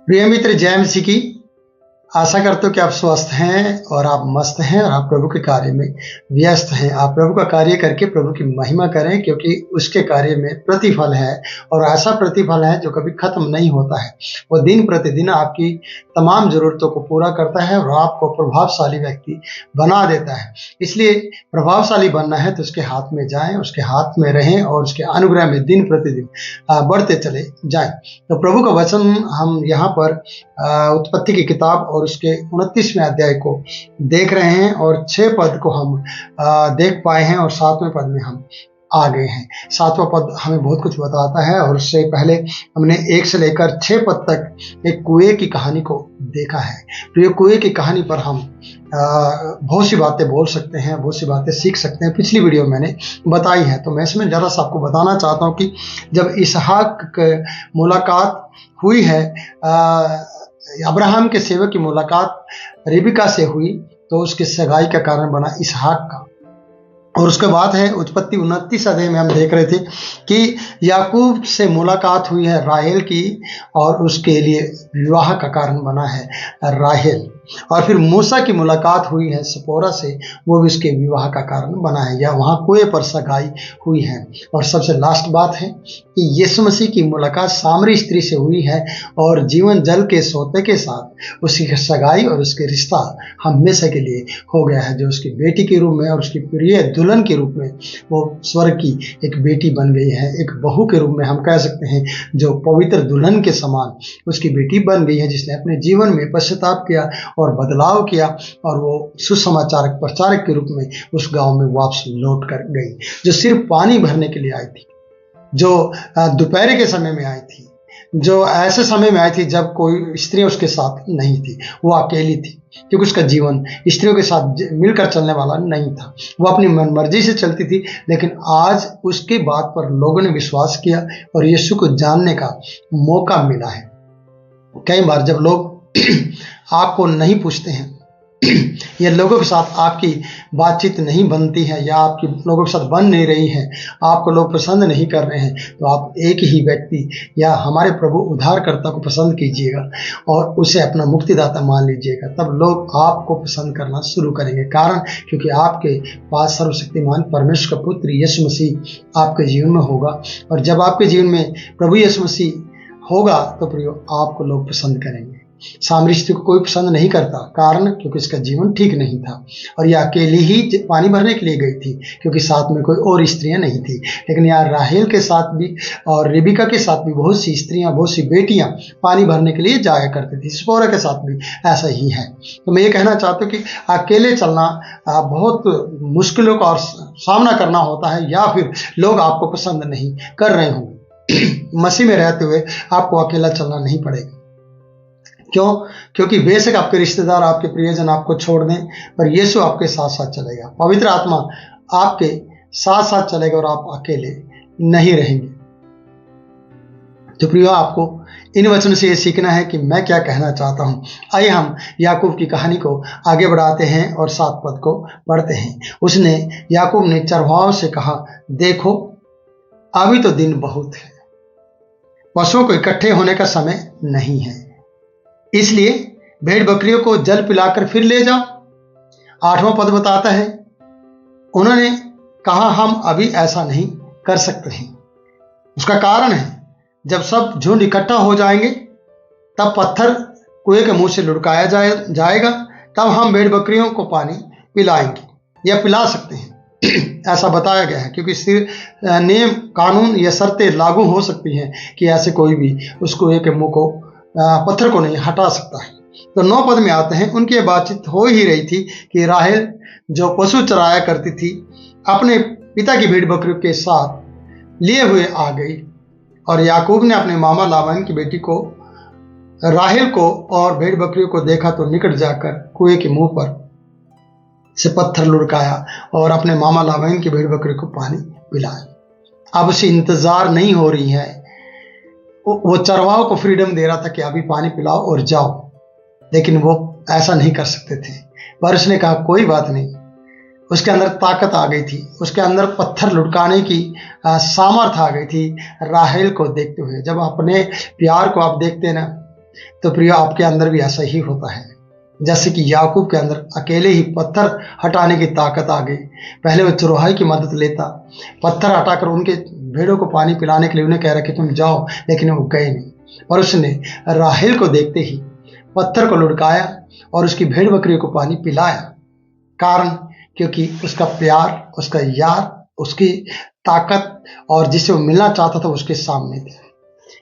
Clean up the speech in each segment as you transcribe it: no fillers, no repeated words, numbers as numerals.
प्रिय मित्र, जय मसीह की। आशा करते हो कि आप स्वस्थ हैं और आप मस्त हैं और आप प्रभु के कार्य में व्यस्त हैं। आप प्रभु का कार्य करके प्रभु की महिमा करें, क्योंकि उसके कार्य में प्रतिफल है और ऐसा प्रतिफल है जो कभी खत्म नहीं होता है। वो दिन प्रतिदिन आपकी तमाम ज़रूरतों को पूरा करता है और आपको प्रभावशाली व्यक्ति बना देता है। इसलिए प्रभावशाली बनना है तो उसके हाथ में जाएं, उसके हाथ में रहें और उसके अनुग्रह में दिन प्रतिदिन बढ़ते चले जाएं। तो प्रभु का वचन हम यहाँ पर उत्पत्ति की किताब और उसके 29वें अध्याय को देख रहे हैं और 6 पद को हम देख पाए हैं और 7वें पद में हम आ गए हैं। 7वां पद हमें बहुत कुछ बताता है और उससे पहले हमने 1 से लेकर 6 पद तक एक कुएं की कहानी को देखा है। तो ये कुएं की कहानी पर हम बहुत सी बातें बोल सकते हैं, बहुत सी बातें सीख सकते हैं। पिछली वीडियो मैंने बताई है, तो मैं इसमें ज़रा सा आपको बताना चाहता हूँ कि जब इसहाक की मुलाकात हुई है, अब्राहम के सेवक की मुलाकात रिबिका से हुई, तो उसकी सगाई का कारण बना इसहाक का। और उसके बाद है उत्पत्ति 29 अध्याय में हम देख रहे थे कि याकूब से मुलाकात हुई है राहेल की और उसके लिए विवाह का कारण बना है राहेल। और फिर मूसा की मुलाकात हुई है सपोरा से, वो भी उसके विवाह का कारण बना है, या वहाँ कुएं पर सगाई हुई है। और सबसे लास्ट बात है कि यीशु मसीह की मुलाकात सामरी स्त्री से हुई है और जीवन जल के सोते के साथ उसकी सगाई और उसके रिश्ता हमेशा के लिए हो गया है, जो उसकी बेटी के रूप में और उसकी प्रिय दुल्हन के रूप में वो स्वर्ग की एक बेटी बन गई है। एक बहू के रूप में हम कह सकते हैं, जो पवित्र दुल्हन के समान उसकी बेटी बन गई है, जिसने अपने जीवन में पश्चाताप किया और बदलाव किया और वो सुसमाचार प्रचारक के रूप में उस गांव में वापस लौट कर गई, जो सिर्फ पानी भरने के लिए आई थी, जो दोपहर के समय में आई थी, जो ऐसे समय में आई थी जब कोई स्त्री उसके साथ नहीं थी। वो अकेली थी, क्योंकि उसका जीवन स्त्रियों के साथ मिलकर चलने वाला नहीं था। वो अपनी मनमर्जी से चलती थी, लेकिन आज उसके बात पर लोगों ने विश्वास किया और यीशु को जानने का मौका मिला है। कई बार जब लोग आपको नहीं पूछते हैं या लोगों के साथ आपकी बातचीत नहीं बनती है या आपकी लोगों के साथ बन नहीं रही है, आपको लोग पसंद नहीं कर रहे हैं, तो आप एक ही व्यक्ति या हमारे प्रभु उद्धारकर्ता को पसंद कीजिएगा और उसे अपना मुक्तिदाता मान लीजिएगा। तब लोग आपको पसंद करना शुरू करेंगे, कारण क्योंकि आपके पास सर्वशक्तिमान परमेश्वर का पुत्र यीशु मसीह आपके जीवन में होगा। और जब आपके जीवन में प्रभु यीशु मसीह होगा तो प्रियो आपको लोग पसंद करेंगे। सामरी स्त्री को कोई पसंद नहीं करता, कारण क्योंकि इसका जीवन ठीक नहीं था और यह अकेली ही पानी भरने के लिए गई थी, क्योंकि साथ में कोई और स्त्रियां नहीं थी। लेकिन यहाँ राहेल के साथ भी और रिबिका के साथ भी बहुत सी स्त्रियां, बहुत सी बेटियां पानी भरने के लिए जाया करती थी। सिपोरा के साथ भी ऐसा ही है। तो मैं ये कहना चाहता हूँ कि अकेले चलना बहुत मुश्किलों का सामना करना होता है, या फिर लोग आपको पसंद नहीं कर रहे होंगे। मसीह में रहते हुए आपको अकेला चलना नहीं पड़ेगा। क्यों? क्योंकि बेशक आपके रिश्तेदार, आपके प्रियजन आपको छोड़ दें, पर यीशु आपके साथ साथ चलेगा। पवित्र आत्मा आपके साथ साथ चलेगा और आप अकेले नहीं रहेंगे। तो प्रियो, आपको इन वचनों से ये सीखना है कि मैं क्या कहना चाहता हूँ। आइए हम याकूब की कहानी को आगे बढ़ाते हैं और 7 पद को पढ़ते हैं। उसने याकूब ने चरवाहों से कहा, देखो अभी तो दिन बहुत है, पशुओं को इकट्ठे होने का समय नहीं है, इसलिए भेड़ बकरियों को जल पिलाकर फिर ले जाओ। 8वां पद बताता है, उन्होंने कहा, हम अभी ऐसा नहीं कर सकते हैं। उसका कारण है, जब सब झुंड इकट्ठा हो जाएंगे तब पत्थर कुएं के मुंह से लुढ़काया जाएगा, तब हम भेड़ बकरियों को पानी पिलाएंगे या पिला सकते हैं। ऐसा बताया गया है, क्योंकि सिर्फ नियम कानून या शर्तें लागू हो सकती हैं कि ऐसे कोई भी उस कुएं के मुंह को, पत्थर को नहीं हटा सकता है। तो 9 पद में आते हैं, उनकी बातचीत हो ही रही थी कि राहेल जो पशु चराया करती थी, अपने पिता की भेड़ बकरियों के साथ लिए हुए आ गई। और याकूब ने अपने मामा लाबान की बेटी को, राहेल को और भेड़ बकरियों को देखा तो निकट जाकर कुएं के मुंह पर से पत्थर लुढ़काया और अपने मामा लाबान की भेड़ बकरी को पानी पिलाया। अब उसे इंतजार नहीं हो रही है। वो चरवाहों को फ्रीडम दे रहा था कि अभी पानी पिलाओ और जाओ, लेकिन वो ऐसा नहीं कर सकते थे। पर उसने कहा, कोई बात नहीं। उसके अंदर ताकत आ गई थी, उसके अंदर पत्थर लुढ़काने की सामर्थ आ गई थी राहेल को देखते हुए। जब अपने प्यार को आप देखते हैं ना, तो प्रियो आपके अंदर भी ऐसा ही होता है। जैसे कि याकूब के अंदर अकेले ही पत्थर हटाने की ताकत आ गई। पहले वो चरवाहे की मदद लेता, पत्थर हटाकर उनके भेड़ों को पानी पिलाने के लिए उन्हें कह रहा कि तुम जाओ, लेकिन वो गए नहीं। पर उसने राहेल को देखते ही पत्थर को लुढ़काया और उसकी भेड़ बकरियों को पानी पिलाया। कारण क्योंकि उसका प्यार, उसका यार, उसकी ताकत और जिसे वो मिलना चाहता था उसके सामने थे।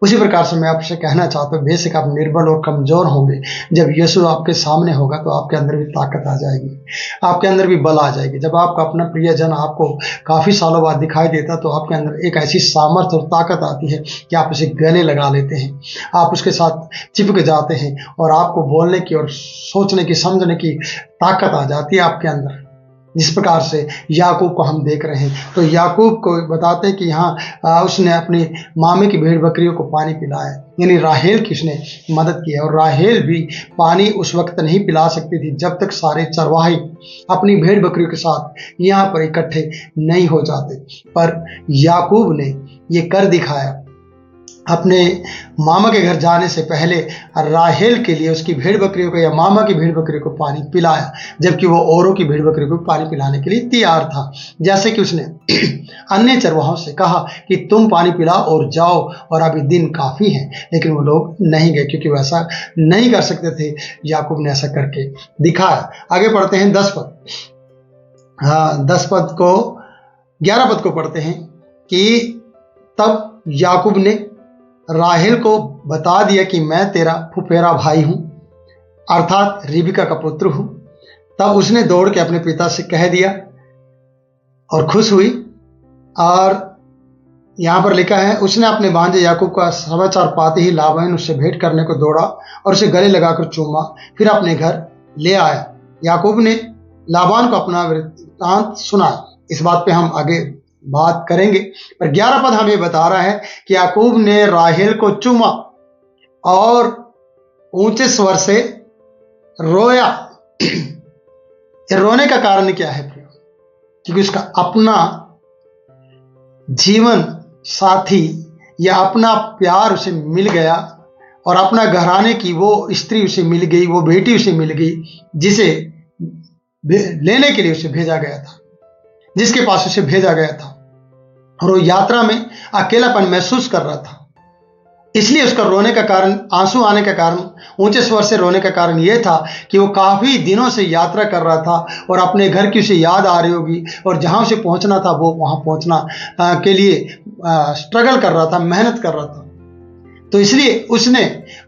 उसी प्रकार से मैं आपसे कहना चाहता हूँ, बेशक आप निर्बल और कमजोर होंगे, जब यीशु आपके सामने होगा तो आपके अंदर भी ताकत आ जाएगी, आपके अंदर भी बल आ जाएगी। जब आपका अपना प्रियजन आपको काफी सालों बाद दिखाई देता तो आपके अंदर एक ऐसी सामर्थ्य और ताकत आती है कि आप उसे गले लगा लेते हैं, आप उसके साथ चिपक जाते हैं और आपको बोलने की और सोचने की, समझने की ताकत आ जाती है आपके अंदर। जिस प्रकार से याकूब को हम देख रहे हैं, तो याकूब को बताते हैं कि हाँ उसने अपनी मामे की भेड़ बकरियों को पानी पिलाया, यानी राहेल की उसने मदद की है। और राहेल भी पानी उस वक्त नहीं पिला सकती थी जब तक सारे चरवाहे अपनी भेड़ बकरियों के साथ यहाँ पर इकट्ठे नहीं हो जाते। पर याकूब ने ये कर दिखाया, अपने मामा के घर जाने से पहले राहेल के लिए उसकी भेड़ बकरियों को या मामा की भेड़ बकरियों को पानी पिलाया, जबकि वो औरों की भेड़ बकरियों को पानी पिलाने के लिए तैयार था। जैसे कि उसने अन्य चरवाहों से कहा कि तुम पानी पिलाओ और जाओ, और अभी दिन काफ़ी है, लेकिन वो लोग नहीं गए क्योंकि वो ऐसा नहीं कर सकते थे। याकूब ने ऐसा करके दिखाया। आगे पढ़ते हैं 10 पद। हाँ, 10 पद को 11 पद को पढ़ते हैं कि तब याकूब ने राहेल को बता दिया कि मैं तेरा फुफेरा भाई हूं, अर्थात रिबका का पुत्र हूं। तब उसने दौड़ के अपने पिता से कह दिया और खुश हुई। और यहां पर लिखा है, उसने अपने भांजे याकूब का समाचार पाते ही लाबान उससे भेंट करने को दौड़ा और उसे गले लगाकर चूमा, फिर अपने घर ले आया। याकूब ने लाबान को अपना वृत्तांत सुनाया। इस बात पे हम आगे बात करेंगे, पर 11 पद हमें बता रहा है कि याकूब ने राहेल को चूमा और ऊंचे स्वर से रोया। रोने का कारण क्या है? क्योंकि उसका अपना जीवन साथी या अपना प्यार उसे मिल गया और अपना घराने की वो स्त्री उसे मिल गई, वो बेटी उसे मिल गई जिसे लेने के लिए उसे भेजा गया था, जिसके पास उसे भेजा गया था। और वो यात्रा में अकेलापन महसूस कर रहा था, इसलिए उसका रोने का कारण, आंसू आने का कारण, ऊंचे स्वर से रोने का कारण यह था कि वो काफी दिनों से यात्रा कर रहा था और अपने घर की उसे याद आ रही होगी, और जहां उसे पहुंचना था वो वहां पहुंचना के लिए स्ट्रगल कर रहा था, मेहनत कर रहा था। तो इसलिए उसने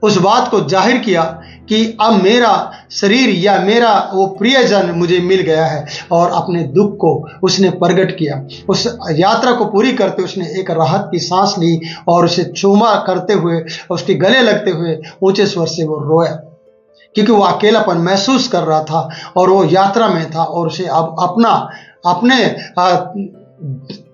उस बात को जाहिर किया कि अब मेरा शरीर या मेरा वो प्रियजन मुझे मिल गया है, और अपने दुख को उसने प्रकट किया। उस यात्रा को पूरी करते उसने एक राहत की सांस ली और उसे चूमा करते हुए, उसके गले लगते हुए ऊंचे स्वर से वो रोया, क्योंकि वो अकेलापन महसूस कर रहा था और वो यात्रा में था और उसे अब अपने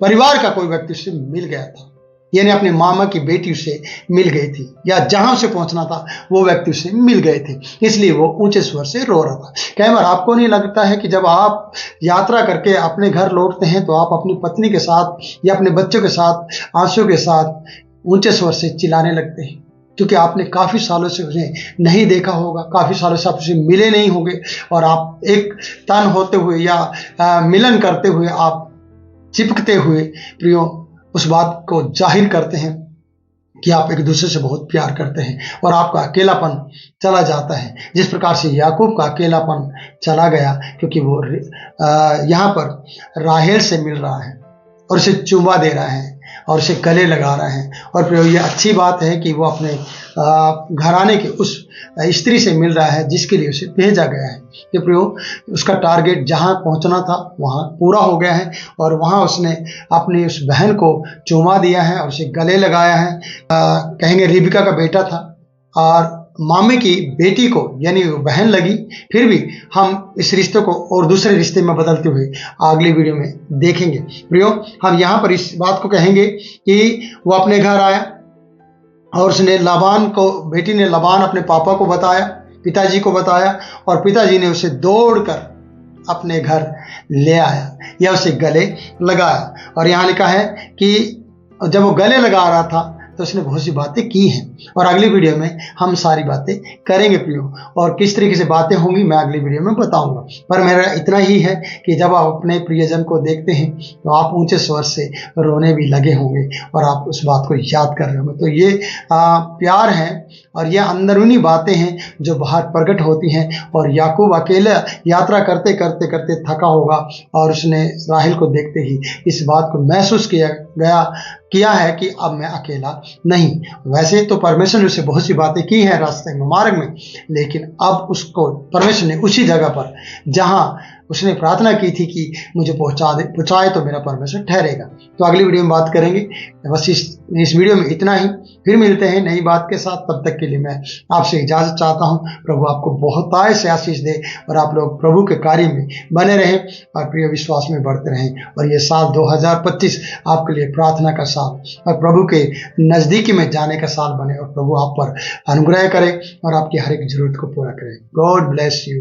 परिवार का कोई व्यक्ति उसे मिल गया था, यानी अपने मामा की बेटी उसे मिल गई थी, या जहां उसे पहुंचना था वो व्यक्ति उसे मिल गए थे, इसलिए वो ऊंचे स्वर से रो रहा था। कई बार आपको नहीं लगता है कि जब आप यात्रा करके अपने घर लौटते हैं तो आप अपनी पत्नी के साथ या अपने बच्चों के साथ आंसू के साथ ऊंचे स्वर से चिल्लाने लगते हैं, क्योंकि आपने काफ़ी सालों से उसे नहीं देखा होगा, काफ़ी सालों से आप उसे मिले नहीं होंगे, और आप एक तन होते हुए या मिलन करते हुए, आप चिपकते हुए प्रियो उस बात को जाहिर करते हैं कि आप एक दूसरे से बहुत प्यार करते हैं, और आपका अकेलापन चला जाता है, जिस प्रकार से याकूब का अकेलापन चला गया, क्योंकि वो यहाँ पर राहेल से मिल रहा है और उसे चुम्मा दे रहा है और उसे गले लगा रहा है। और प्रियो ये अच्छी बात है कि वो अपने घराने की उस स्त्री से मिल रहा है जिसके लिए उसे भेजा गया है। कि प्रियो उसका टारगेट जहाँ पहुँचना था वहाँ पूरा हो गया है, और वहाँ उसने अपनी उस बहन को चूमा दिया है और उसे गले लगाया है। कहेंगे रिबका का बेटा था और मामे की बेटी को यानी बहन लगी, फिर भी हम इस रिश्ते को और दूसरे रिश्ते में बदलते हुए अगली वीडियो में देखेंगे। प्रियो हम यहाँ पर इस बात को कहेंगे कि वो अपने घर आया और उसने लाबान को, बेटी ने लाबान अपने पापा को बताया, पिताजी को बताया, और पिताजी ने उसे दौड़कर अपने घर ले आया या उसे गले लगाया। और यहाँ लिखा है कि जब वो गले लगा रहा था तो उसने बहुत सी बातें की हैं, और अगली वीडियो में हम सारी बातें करेंगे प्रियो, और किस तरीके से बातें होंगी मैं अगली वीडियो में बताऊंगा। पर मेरा इतना ही है कि जब आप अपने प्रियजन को देखते हैं तो आप ऊंचे स्वर से रोने भी लगे होंगे और आप उस बात को याद कर रहे होंगे। तो ये प्यार है और ये अंदरूनी बातें हैं जो बाहर प्रकट होती हैं। और याकूब अकेला यात्रा करते करते करते थका होगा और उसने राहेल को देखते ही इस बात को महसूस किया है कि अब मैं अकेला नहीं। वैसे तो परमेश्वर ने उसे बहुत सी बातें की हैं रास्ते में, मार्ग में, लेकिन अब उसको परमेश्वर ने उसी जगह पर जहां उसने प्रार्थना की थी कि मुझे पहुंचाए तो मेरा परमेश्वर ठहरेगा। तो अगली वीडियो में बात करेंगे। बस इस वीडियो में इतना ही, फिर मिलते हैं नई बात के साथ। तब तक के लिए मैं आपसे इजाजत चाहता हूं। प्रभु आपको बहुतायत से आशीष दे और आप लोग प्रभु के कार्य में बने रहें और प्रिय विश्वास में बढ़ते रहें। और ये साल 2025 आपके लिए प्रार्थना का साल और प्रभु के नजदीकी में जाने का साल बने और प्रभु आप पर अनुग्रह करे और आपकी हर एक जरूरत को पूरा करे। God bless you.